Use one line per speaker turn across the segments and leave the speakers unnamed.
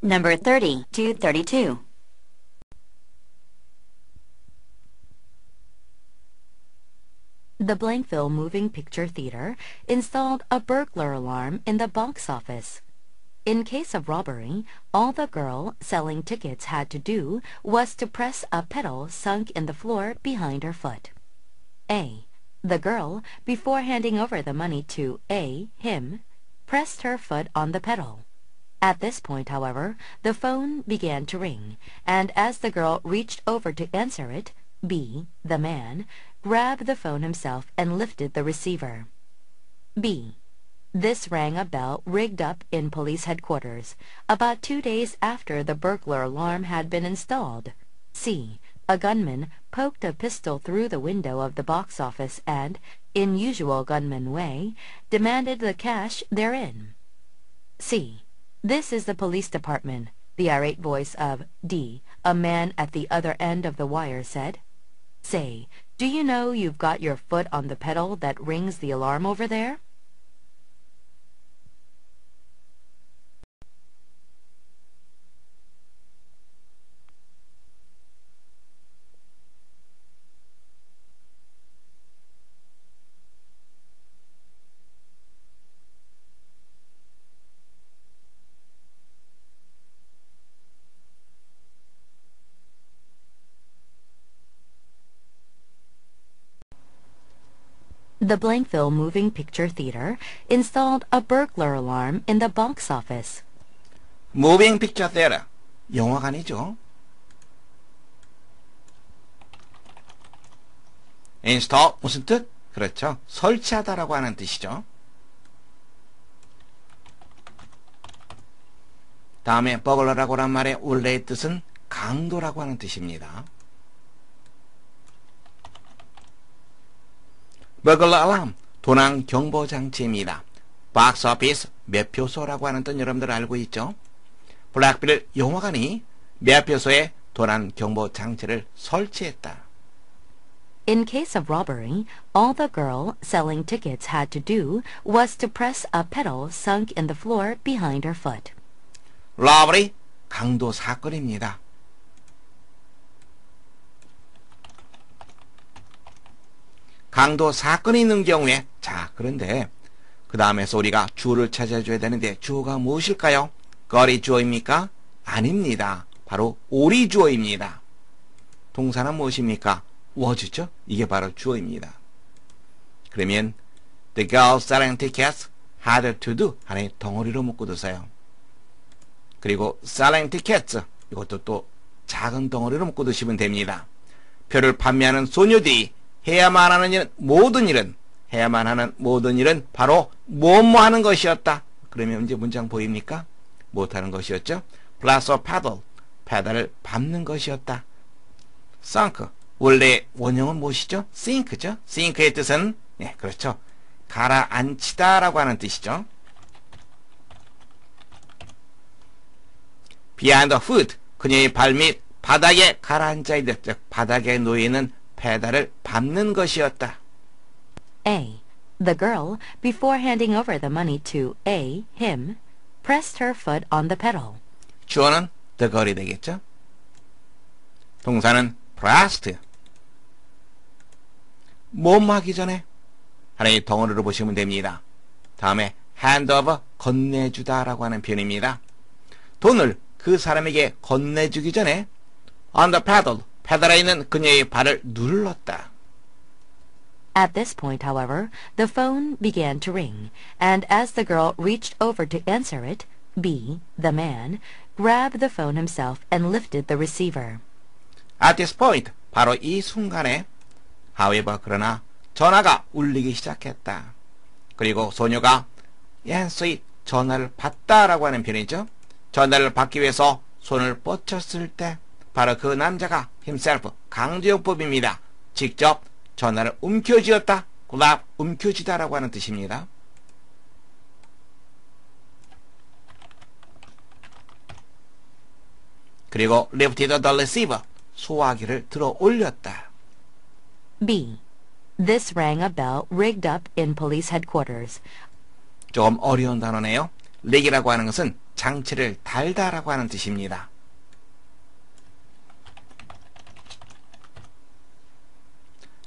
Number 30 to 32. The Blankville Moving Picture Theater installed a burglar alarm in the box office. In case of robbery, all the girl selling tickets had to do was to press a pedal sunk in the floor behind her foot. A. The girl, before handing over the money to A, him, pressed her foot on the pedal. At this point, however, the phone began to ring, and as the girl reached over to answer it, B, the man, grabbed the phone himself and lifted the receiver. B. This rang a bell rigged up in police headquarters, about 2 days after the burglar alarm had been installed. C. A gunman poked a pistol through the window of the box office and, in usual gunman way, demanded the cash therein. C. This is the police department, the irate voice of D, a man at the other end of the wire, said. Say, do you know you've got your foot on the pedal that rings the alarm over there? The Blankville Moving Picture Theater installed a burglar alarm in the box office.
Moving Picture Theater, 영화관이죠. Install 무슨 뜻? 그렇죠. 설치하다라고 하는 뜻이죠. 다음에 버글러라고 하는 말의 원래의 뜻은 강도라고 하는 뜻입니다. 버글러 알람, 도난 경보 장치입니다. 박스 오피스, 매표소라고 하는 뜻 여러분들 알고 있죠? 블랙빌 영화관이 매표소에 도난 경보 장치를 설치했다.
In case of robbery, all the girl selling tickets had to do was to press a pedal sunk in the floor behind her foot.
러버리, 강도 사건입니다. 강도 사건이 있는 경우에, 자, 그런데 그 다음에서 우리가 주어를 찾아줘야 되는데 주어가 무엇일까요? 거리 주어입니까? 아닙니다. 바로 오리 주어입니다. 동사는 무엇입니까? was죠? 이게 바로 주어입니다. 그러면 the girl selling tickets had to do 안에 덩어리로 묶어두세요. 그리고 selling tickets 이것도 또 작은 덩어리로 묶어두시면 됩니다. 표를 판매하는 소녀들이 해야만 하는 모든 일은 바로 뭐뭐 하는 것이었다. 그러면 이제 문장 보입니까? 못하는 것이었죠. plus or paddle, 페달을 밟는 것이었다. sunk, 원래 원형은 무엇이죠? sink죠. sink의 뜻은 네, 그렇죠. 가라앉히다 라고 하는 뜻이죠. behind the foot, 그녀의 발밑 바닥에 가라앉아 있는, 즉 바닥에 놓이는 페달을 밟는 것이었다.
A. The girl, before handing over the money to A, him, pressed her foot on the pedal.
주어는 the girl이 되겠죠. 동사는 pressed. 뭐뭐 하기 전에 하나의 덩어리로 보시면 됩니다. 다음에 hand over, 건네주다 라고 하는 표현입니다. 돈을 그 사람에게 건네주기 전에 on the pedal, 페달에 있는 그녀의 발을 눌렀다.
At this point, however, the phone began to ring, and as the girl reached over to answer it, B, the man, grabbed the phone himself and lifted the receiver.
At this point, 바로 이 순간에 however, 그러나 전화가 울리기 시작했다. 그리고 소녀가 answered, 전화를 받다라고 하는 표현이죠. 전화를 받기 위해서 손을 뻗쳤을 때 바로 그 남자가 himself, 강조용법입니다. 직접 전화를 움켜쥐었다. grab, 움켜쥐다라고 하는 뜻입니다. 그리고 lifted the receiver, 소화기를 들어 올렸다.
B. This rang a bell rigged up in police headquarters.
조금 어려운 단어네요. 렉이라고 하는 것은 장치를 달다라고 하는 뜻입니다.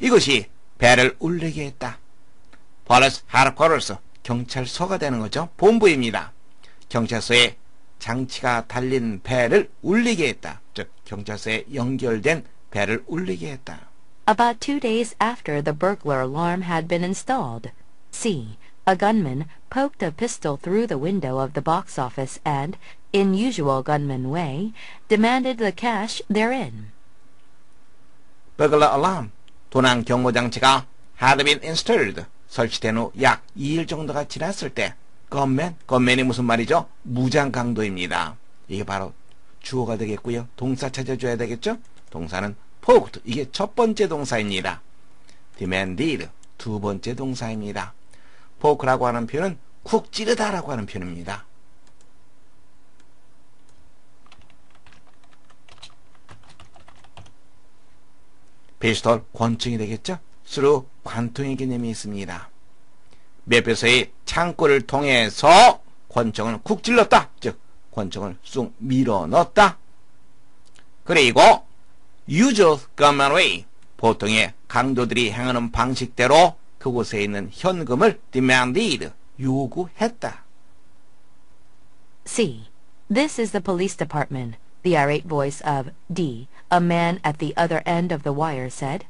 이것이 배를 울리게 했다. Police Headquarters, 경찰서가 되는 거죠. 본부입니다. 경찰서에 장치가 달린 배를 울리게 했다. 즉 경찰서에 연결된 배를 울리게 했다.
About 2 days after the burglar alarm had been installed, C. A gunman poked a pistol through the window of the box office and, in usual gunman way, demanded the cash therein.
Burglar alarm, 도난 경보 장치가 had been installed, 설치된 후 약 2일 정도가 지났을 때 gunman이 무슨 말이죠? 무장 강도입니다. 이게 바로 주어가 되겠고요. 동사 찾아줘야 되겠죠? 동사는 poked, 이게 첫 번째 동사입니다. demanded, 두 번째 동사입니다. poke라고 하는 표현은 쿡 찌르다라고 하는 표현입니다. 피스톨, 권총이 되겠죠? 수로 관통의 개념이 있습니다. 매표소의 창고를 통해서 권총을 쿡 찔렀다. 즉 권총을 쑥 밀어 넣었다. 그리고 usual gunman way, 보통의 강도들이 행하는 방식대로 그곳에 있는 현금을 demanded, 요구했다.
C. This is the police department, the irate voice of D, a man at the other end of the wire said.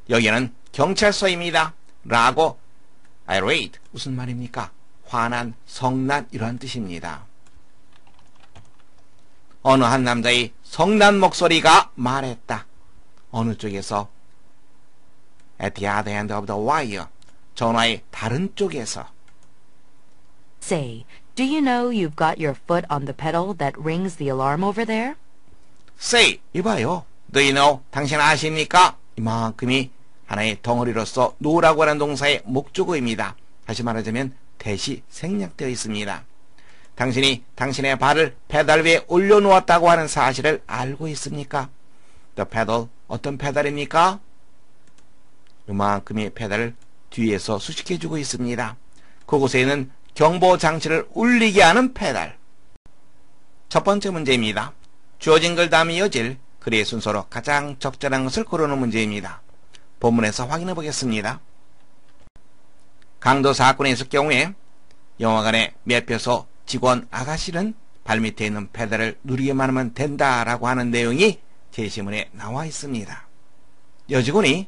여기는 경찰서입니다. 라고 irate, 무슨 말입니까? 화난, 성난 이러한 뜻입니다. 어느 한 남자의 성난 목소리가 말했다. 어느 쪽에서 at the other end of the wire, 전화의 다른 쪽에서.
Say, do you know you've got your foot on the pedal that rings the alarm over there?
say, 이봐요. Do you know, 당신 아십니까? 이만큼이 하나의 덩어리로서 no라고 하는 동사의 목적어입니다. 다시 말하자면 대시 생략되어 있습니다. 당신이 당신의 발을 페달 위에 올려놓았다고 하는 사실을 알고 있습니까? The pedal, 어떤 페달입니까? 이만큼의 페달을 뒤에서 수식해주고 있습니다. 그곳에 있는 경보 장치를 울리게 하는 페달. 첫 번째 문제입니다. 주어진 글 다음에 이어질 글의 순서로 가장 적절한 것을 고르는 문제입니다. 본문에서 확인해 보겠습니다. 강도 사건이 있을 경우에 영화관의 매표소 직원 아가씨는 발밑에 있는 페달을 누리기만 하면 된다라고 하는 내용이 제시문에 나와 있습니다. 여직원이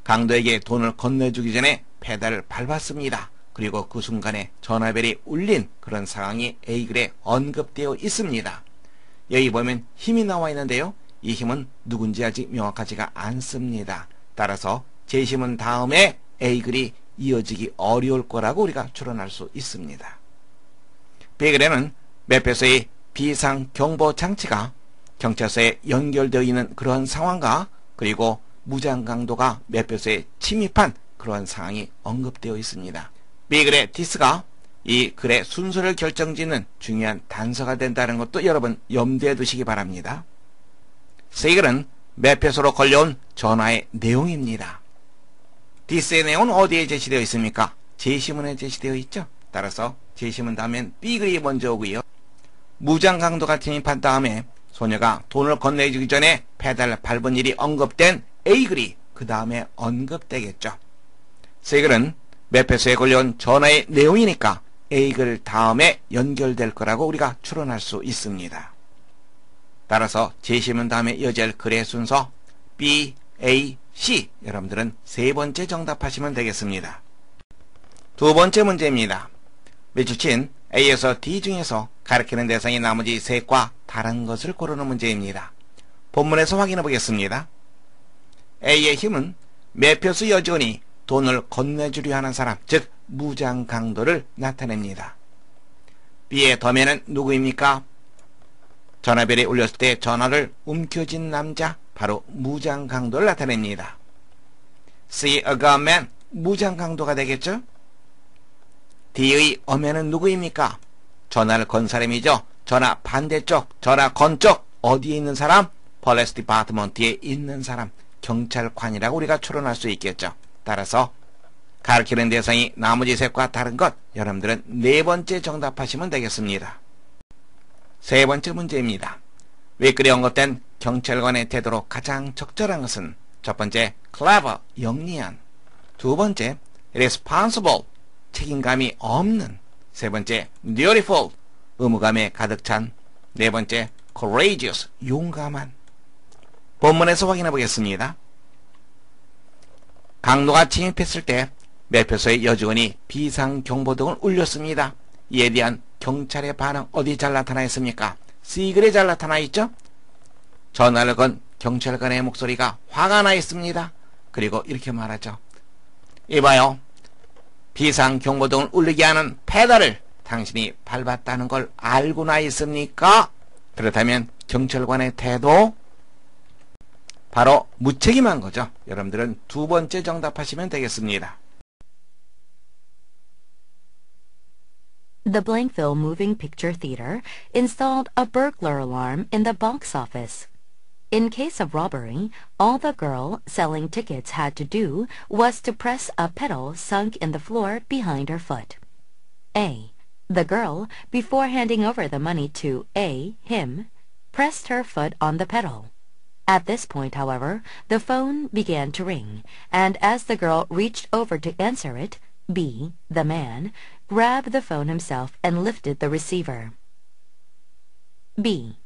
강도에게 돈을 건네주기 전에 페달을 밟았습니다. 그리고 그 순간에 전화벨이 울린 그런 상황이 A글에 언급되어 있습니다. 여기 보면 힘이 나와 있는데요. 이 힘은 누군지 아직 명확하지가 않습니다. 따라서 제시문 다음에 A글이 이어지기 어려울 거라고 우리가 추론할 수 있습니다. B글에는 매표소의 비상경보 장치가 경찰서에 연결되어 있는 그런 상황과 그리고 무장강도가 매표소에 침입한 그런 상황이 언급되어 있습니다. B글의 this가 이 글의 순서를 결정짓는 중요한 단서가 된다는 것도 여러분 염두에 두시기 바랍니다. C글은 매표소로 걸려온 전화의 내용입니다. this의 내용은 어디에 제시되어 있습니까? 제시문에 제시되어 있죠. 따라서 제시문 다음엔 B글이 먼저 오고요. 무장강도가 침입한 다음에 소녀가 돈을 건네주기 전에 페달을 밟은 일이 언급된 A글이 그 다음에 언급되겠죠. C글은 매표소에 걸려온 전화의 내용이니까 A글 다음에 연결될 거라고 우리가 추론할 수 있습니다. 따라서 제시문 다음에 이어질 글의 순서 B, A, C, 여러분들은 세 번째 정답하시면 되겠습니다. 두 번째 문제입니다. 밑줄친 A에서 D 중에서 가리키는 대상이 나머지 셋과 다른 것을 고르는 문제입니다. 본문에서 확인해 보겠습니다. A의 힘은 매표소 여직원이 돈을 건네주려 하는 사람, 즉 무장강도를 나타냅니다. B의 덤에는 누구입니까? 전화벨이 울렸을 때 전화를 움켜쥔 남자, 바로 무장강도를 나타냅니다. C, a gunman, 무장강도가 되겠죠? D의 엄에는 누구입니까? 전화를 건 사람이죠. 전화 반대쪽, 전화 건 쪽, 어디에 있는 사람? Police Department에 있는 사람, 경찰관이라고 우리가 추론할 수 있겠죠. 따라서 가르치는 대상이 나머지 셋과 다른 것, 여러분들은 네 번째 정답하시면 되겠습니다. 세 번째 문제입니다. 윗글에 언급된 경찰관의 태도로 가장 적절한 것은 첫 번째, clever, 영리한, 두 번째, responsible, 책임감이 없는, 세 번째, dutiful, 의무감에 가득 찬, 네 번째, courageous, 용감한. 본문에서 확인해 보겠습니다. 강도가 침입했을 때 매표소의 여직원이 비상경보등을 울렸습니다. 이에 대한 경찰의 반응 어디 잘 나타나 있습니까? C글에 잘 나타나 있죠? 전화를 건 경찰관의 목소리가 화가 나 있습니다. 그리고 이렇게 말하죠. 이봐요. 비상경보등을 울리게 하는 페달을 당신이 밟았다는 걸 알고나 있습니까? 그렇다면 경찰관의 태도? 바로 무책임한 거죠. 여러분들은 두 번째 정답하시면 되겠습니다.
The Blankville Moving Picture Theater installed a burglar alarm in the box office. In case of robbery, all the girl selling tickets had to do was to press a pedal sunk in the floor behind her foot. A. The girl, before handing over the money to A, him, pressed her foot on the pedal. At this point, however, the phone began to ring, and as the girl reached over to answer it, B, the man, grabbed the phone himself and lifted the receiver. B.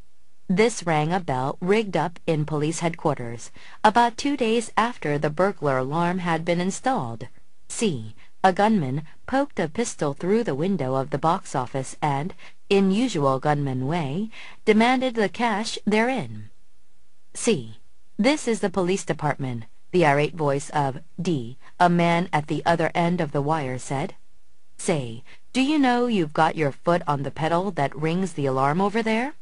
This rang a bell rigged up in police headquarters, about 2 days after the burglar alarm had been installed. C. A gunman poked a pistol through the window of the box office and, in usual gunman way, demanded the cash therein. C. This is the police department, the irate voice of D, a man at the other end of the wire, said. Say, do you know you've got your foot on the pedal that rings the alarm over there?